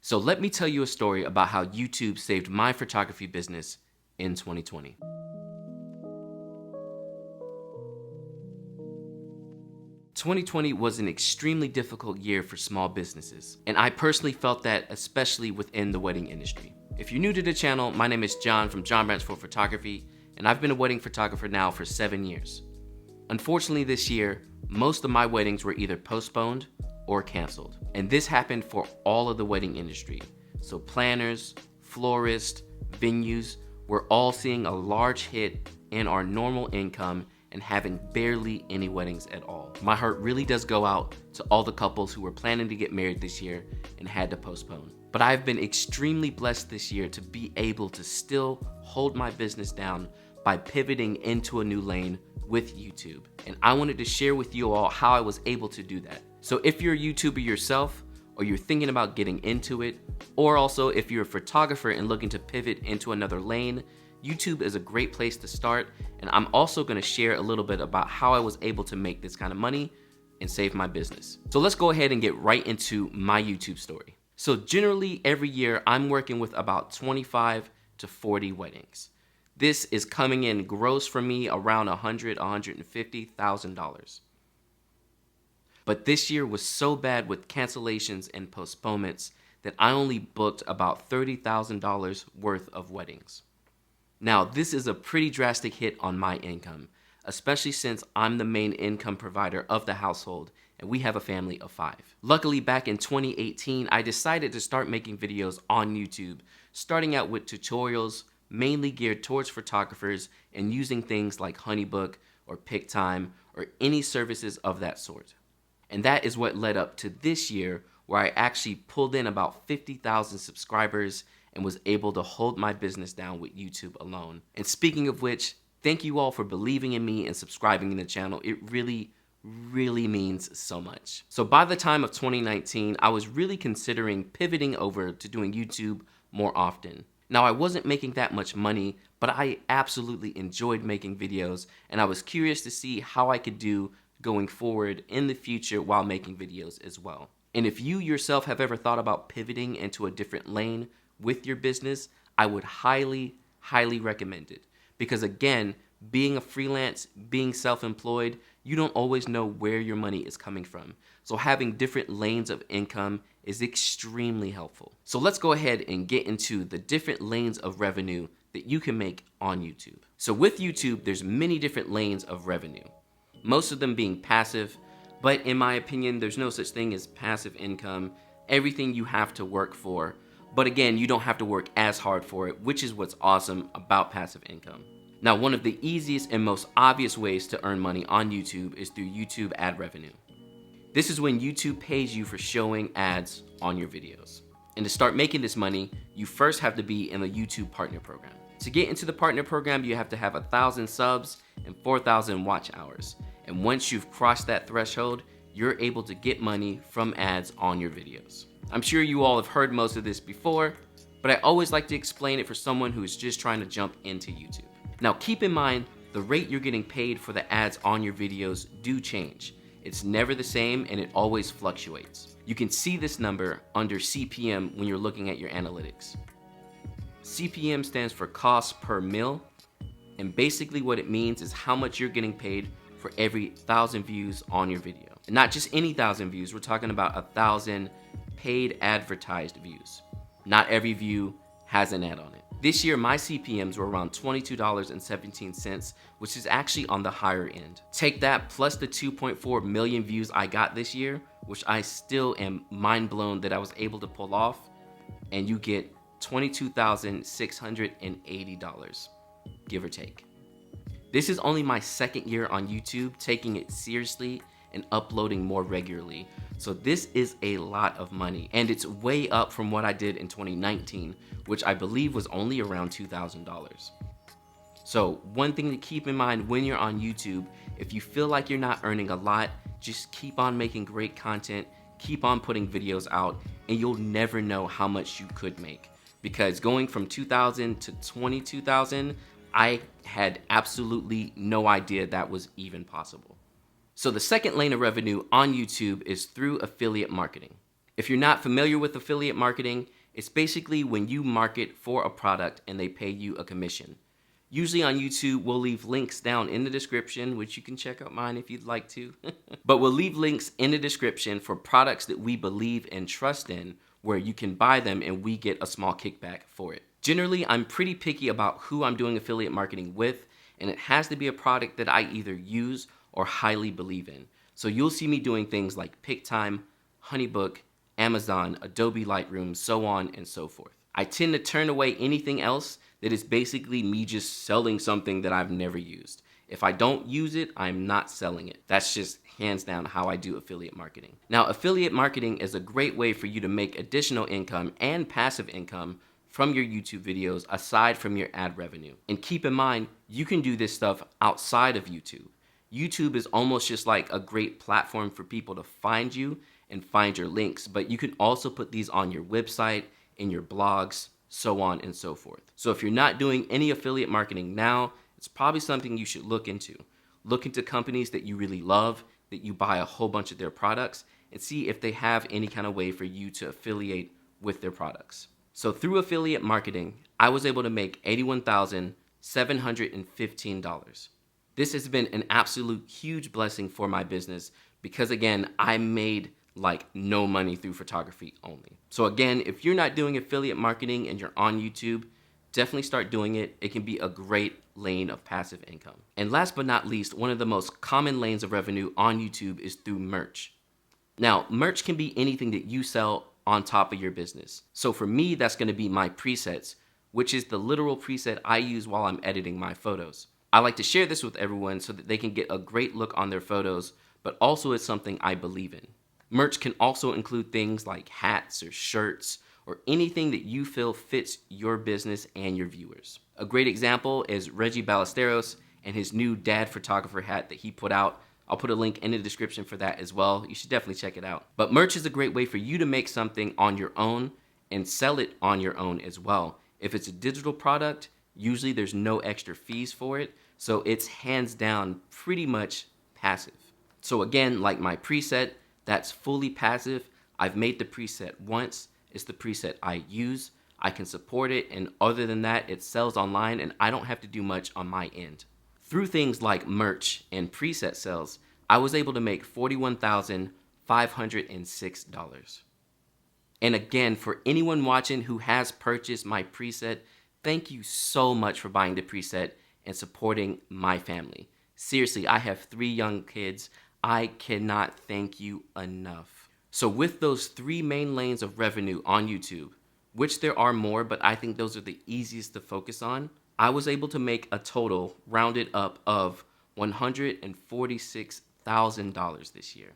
So let me tell you a story about how YouTube saved my photography business in 2020. "2020 was an extremely difficult year for small businesses, and I personally felt that especially within the wedding industry. If you're new to the channel, my name is John from John Branch for Photography, and I've been a wedding photographer now for 7 years. Unfortunately this year, most of my weddings were either postponed or canceled, and this happened for all of the wedding industry. So planners, florists, venues, we're all seeing a large hit in our normal income and having barely any weddings at all. My heart really does go out to all the couples who were planning to get married this year and had to postpone. But I've been extremely blessed this year to be able to still hold my business down by pivoting into a new lane with YouTube. And I wanted to share with you all how I was able to do that. So if you're a YouTuber yourself, or you're thinking about getting into it, or also if you're a photographer and looking to pivot into another lane, YouTube is a great place to start, and I'm also gonna share a little bit about how I was able to make this kind of money and save my business. So let's go ahead and get right into my YouTube story. So generally every year I'm working with about 25 to 40 weddings. This is coming in gross for me around $150,000. But this year was so bad with cancellations and postponements that I only booked about $30,000 worth of weddings. Now, this is a pretty drastic hit on my income, especially since I'm the main income provider of the household and we have a family of 5. Luckily, back in 2018, I decided to start making videos on YouTube, starting out with tutorials mainly geared towards photographers and using things like Honeybook or PicTime or any services of that sort. And that is what led up to this year, where I actually pulled in about 50,000 subscribers and was able to hold my business down with YouTube alone. And speaking of which, thank you all for believing in me and subscribing to the channel. It really means so much. So by the time of 2019, I was really considering pivoting over to doing YouTube more often. Now, I wasn't making that much money, but I absolutely enjoyed making videos, and I was curious to see how I could do going forward in the future while making videos as well. And if you yourself have ever thought about pivoting into a different lane with your business, I would highly recommend it. Because again, being a freelance, being self-employed, you don't always know where your money is coming from. So having different lanes of income is extremely helpful. So let's go ahead and get into the different lanes of revenue that you can make on YouTube. So with YouTube, there's many different lanes of revenue, most of them being passive, but in my opinion, there's no such thing as passive income. Everything you have to work for. But again, you don't have to work as hard for it, which is what's awesome about passive income. Now, one of the easiest and most obvious ways to earn money on YouTube is through YouTube ad revenue. This is when YouTube pays you for showing ads on your videos. And to start making this money, you first have to be in the YouTube partner program. To get into the partner program, you have to have 1,000 subs and 4,000 watch hours. And once you've crossed that threshold, you're able to get money from ads on your videos. I'm sure you all have heard most of this before, but I always like to explain it for someone who is just trying to jump into YouTube. Now keep in mind, the rate you're getting paid for the ads on your videos do change. It's never the same and it always fluctuates. You can see this number under CPM when you're looking at your analytics. CPM stands for cost per mil, and basically what it means is how much you're getting paid for every 1,000 views on your video. And not just any 1,000 views, we're talking about 1,000 paid advertised views. Not every view has an ad on it. This year, my CPMs were around $22.17, which is actually on the higher end. Take that plus the 2.4 million views I got this year, which I still am mind blown that I was able to pull off, and you get $22,680, give or take. This is only my second year on YouTube, taking it seriously and uploading more regularly. So this is a lot of money, and it's way up from what I did in 2019, which I believe was only around $2,000. So one thing to keep in mind when you're on YouTube, if you feel like you're not earning a lot, just keep on making great content, keep on putting videos out, and you'll never know how much you could make. Because going from 2,000 to 22,000, I had absolutely no idea that was even possible. So the second lane of revenue on YouTube is through affiliate marketing. If you're not familiar with affiliate marketing, It's basically when you market for a product and they pay you a commission. Usually on YouTube, we'll leave links down in the description, which you can check out mine if you'd like to. But we'll leave links in the description for products that we believe and trust in, where you can buy them and we get a small kickback for it. Generally, I'm pretty picky about who I'm doing affiliate marketing with, and it has to be a product that I either use or highly believe in. So you'll see me doing things like PickTime, HoneyBook, Amazon, Adobe Lightroom, so on and so forth. I tend to turn away anything else that is basically me just selling something that I've never used. If I don't use it, I'm not selling it. That's just hands down how I do affiliate marketing. Now, affiliate marketing is a great way for you to make additional income and passive income from your YouTube videos aside from your ad revenue. And keep in mind, you can do this stuff outside of YouTube. YouTube is almost just like a great platform for people to find you and find your links, but you can also put these on your website, in your blogs, so on and so forth. So if you're not doing any affiliate marketing now, it's probably something you should look into. Look into companies that you really love, that you buy a whole bunch of their products, and see if they have any kind of way for you to affiliate with their products. So through affiliate marketing, I was able to make $81,715. This has been an absolute huge blessing for my business because, again, I made like no money through photography only. So again, if you're not doing affiliate marketing and you're on YouTube, definitely start doing it. It can be a great lane of passive income. And last but not least, one of the most common lanes of revenue on YouTube is through merch. Now, merch can be anything that you sell on top of your business. So for me, that's going to be my presets, which is the literal preset I use while I'm editing my photos. I like to share this with everyone so that they can get a great look on their photos, but also it's something I believe in. Merch can also include things like hats or shirts or anything that you feel fits your business and your viewers. A great example is Reggie Ballesteros and his new dad photographer hat that he put out. I'll put a link in the description for that as well. You should definitely check it out. But merch is a great way for you to make something on your own and sell it on your own as well. If it's a digital product, usually there's no extra fees for it, so it's hands down pretty much passive. So again, like my preset, that's fully passive. I've made the preset once. It's the preset I use. I can support it, and other than that, it sells online and I don't have to do much on my end. Through things like merch and preset sales, I was able to make $41,506. And again, for anyone watching who has purchased my preset, thank you so much for buying the preset and supporting my family. Seriously, I have 3 young kids. I cannot thank you enough. So with those 3 main lanes of revenue on YouTube, which there are more, but I think those are the easiest to focus on, I was able to make a total, rounded up, of $146,000 this year.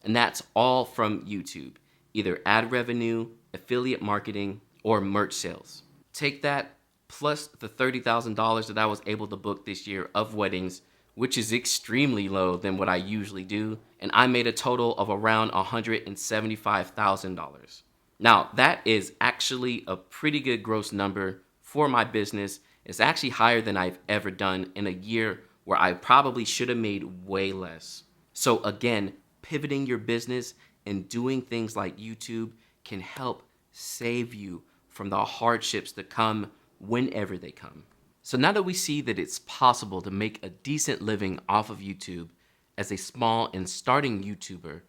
And that's all from YouTube, either ad revenue, affiliate marketing, or merch sales. Take that plus the $30,000 that I was able to book this year of weddings, which is extremely low than what I usually do, and I made a total of around $175,000. Now, that is actually a pretty good gross number for my business. It's actually higher than I've ever done in a year where I probably should have made way less. So again, pivoting your business and doing things like YouTube can help save you from the hardships that come whenever they come. So now that we see that it's possible to make a decent living off of YouTube as a small and starting YouTuber,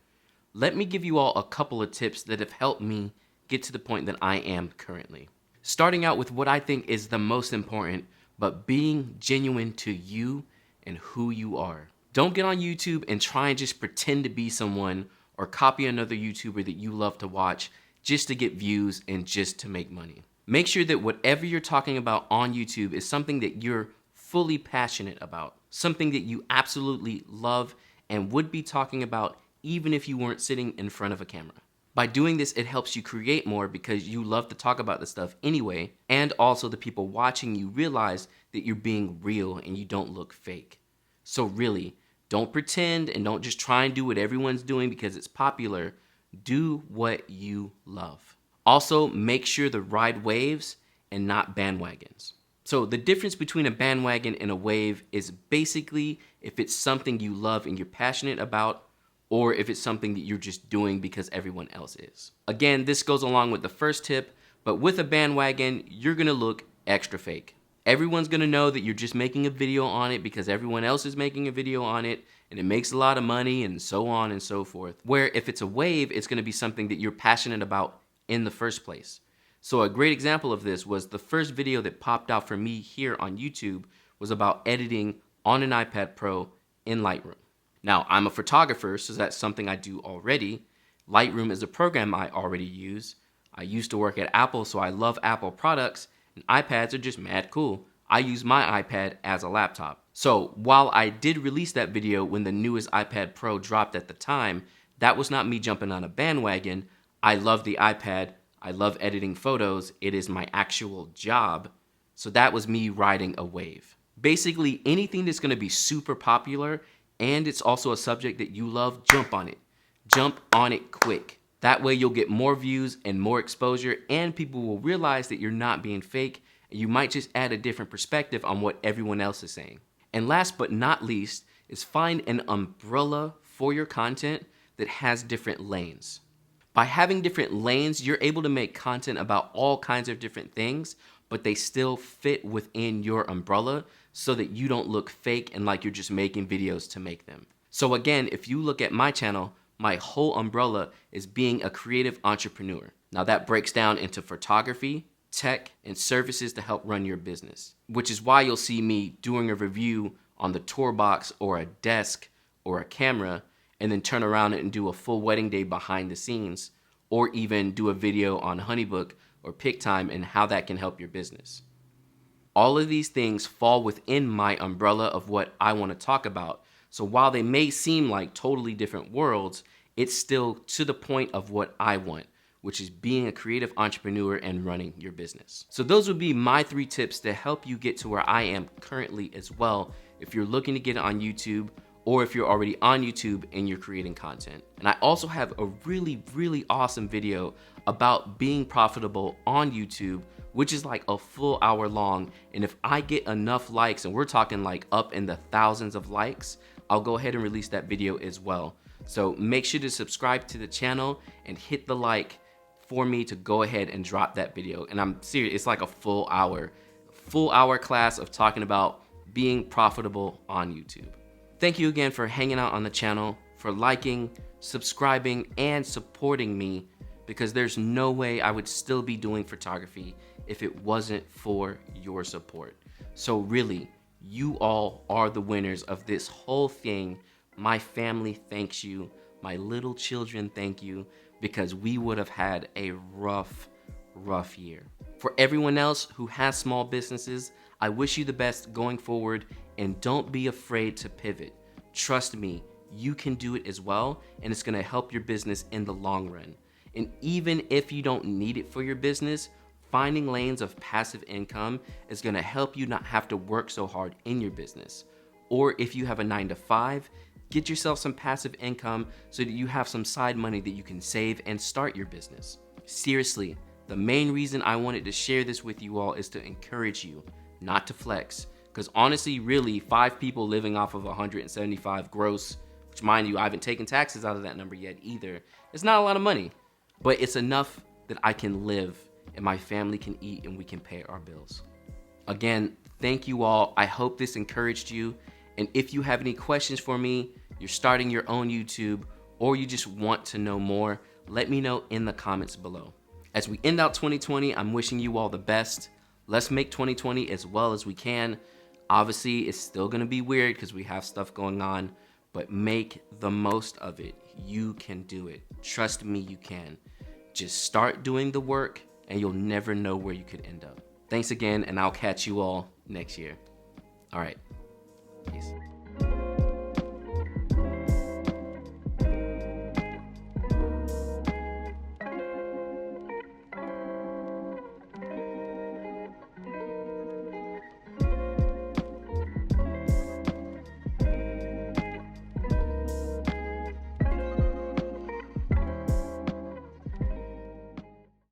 let me give you all a couple of tips that have helped me get to the point that I am currently. Starting out with what I think is the most important, but being genuine to you and who you are. Don't get on YouTube and try and just pretend to be someone or copy another YouTuber that you love to watch just to get views and just to make money. Make sure that whatever you're talking about on YouTube is something that you're fully passionate about, something that you absolutely love and would be talking about even if you weren't sitting in front of a camera. By doing this, it helps you create more because you love to talk about this stuff anyway, and also the people watching you realize that you're being real and you don't look fake. So really, don't pretend and don't just try and do what everyone's doing because it's popular. Do what you love. Also, make sure to ride waves and not bandwagons. So the difference between a bandwagon and a wave is basically if it's something you love and you're passionate about, or if it's something that you're just doing because everyone else is. Again, this goes along with the first tip, But with a bandwagon, you're gonna look extra fake. Everyone's gonna know that you're just making a video on it because everyone else is making a video on it and it makes a lot of money and so on and so forth. Where if it's a wave, it's gonna be something that you're passionate about in the first place. So a great example of this was the first video that popped out for me here on YouTube was about editing on an iPad Pro in Lightroom. Now, I'm a photographer, so that's something I do already. Lightroom is a program I already use. I used to work at Apple, so I love Apple products, and iPads are just mad cool. I use my iPad as a laptop. So while I did release that video when the newest iPad Pro dropped at the time, that was not me jumping on a bandwagon. I love the iPad. I love editing photos. It is my actual job. So that was me riding a wave. Basically, anything that's gonna be super popular and it's also a subject that you love, jump on it. Jump on it quick. That way you'll get more views and more exposure, and people will realize that you're not being fake, and you might just add a different perspective on what everyone else is saying. And last but not least is find an umbrella for your content that has different lanes. By having different lanes, you're able to make content about all kinds of different things, but they still fit within your umbrella so that you don't look fake and like you're just making videos to make them. So again, if you look at my channel, my whole umbrella is being a creative entrepreneur. Now that breaks down into photography, tech, and services to help run your business, which is why you'll see me doing a review on the tour box or a desk or a camera, and then turn around and do a full wedding day behind the scenes, or even do a video on Honeybook or PicTime and how that can help your business. All of these things fall within my umbrella of what I want to talk about. So while they may seem like totally different worlds, it's still to the point of what I want, which is being a creative entrepreneur and running your business. So those would be my 3 tips to help you get to where I am currently as well, if you're looking to get on YouTube or if you're already on YouTube and you're creating content. And I also have a really, really awesome video about being profitable on YouTube, which is like a full hour long. And if I get enough likes, and we're talking like up in the thousands of likes, I'll go ahead and release that video as well. So make sure to subscribe to the channel and hit the like for me to go ahead and drop that video. And I'm serious, it's like a full hour class of talking about being profitable on YouTube. Thank you again for hanging out on the channel, for liking, subscribing, and supporting me, because there's no way I would still be doing photography if it wasn't for your support. So really, you all are the winners of this whole thing. My family thanks you. My little children thank you, because we would have had a rough year. For everyone else who has small businesses, I wish you the best going forward, and don't be afraid to pivot. Trust me, you can do it as well, and it's gonna help your business in the long run. And even if you don't need it for your business, finding lanes of passive income is gonna help you not have to work so hard in your business. Or if you have a 9-to-5, get yourself some passive income so that you have some side money that you can save and start your business. Seriously, the main reason I wanted to share this with you all is to encourage you, not to flex. Because honestly, really, 5 people living off of 175 gross, which mind you, I haven't taken taxes out of that number yet either. It's not a lot of money, but it's enough that I can live and my family can eat and we can pay our bills. Again, thank you all. I hope this encouraged you. And if you have any questions for me, you're starting your own YouTube, or you just want to know more, let me know in the comments below. As we end out 2020, I'm wishing you all the best. Let's make 2020 as well as we can. Obviously, it's still gonna be weird because we have stuff going on, but make the most of it. You can do it. Trust me, you can. Just start doing the work and you'll never know where you could end up. Thanks again, and I'll catch you all next year. All right, peace.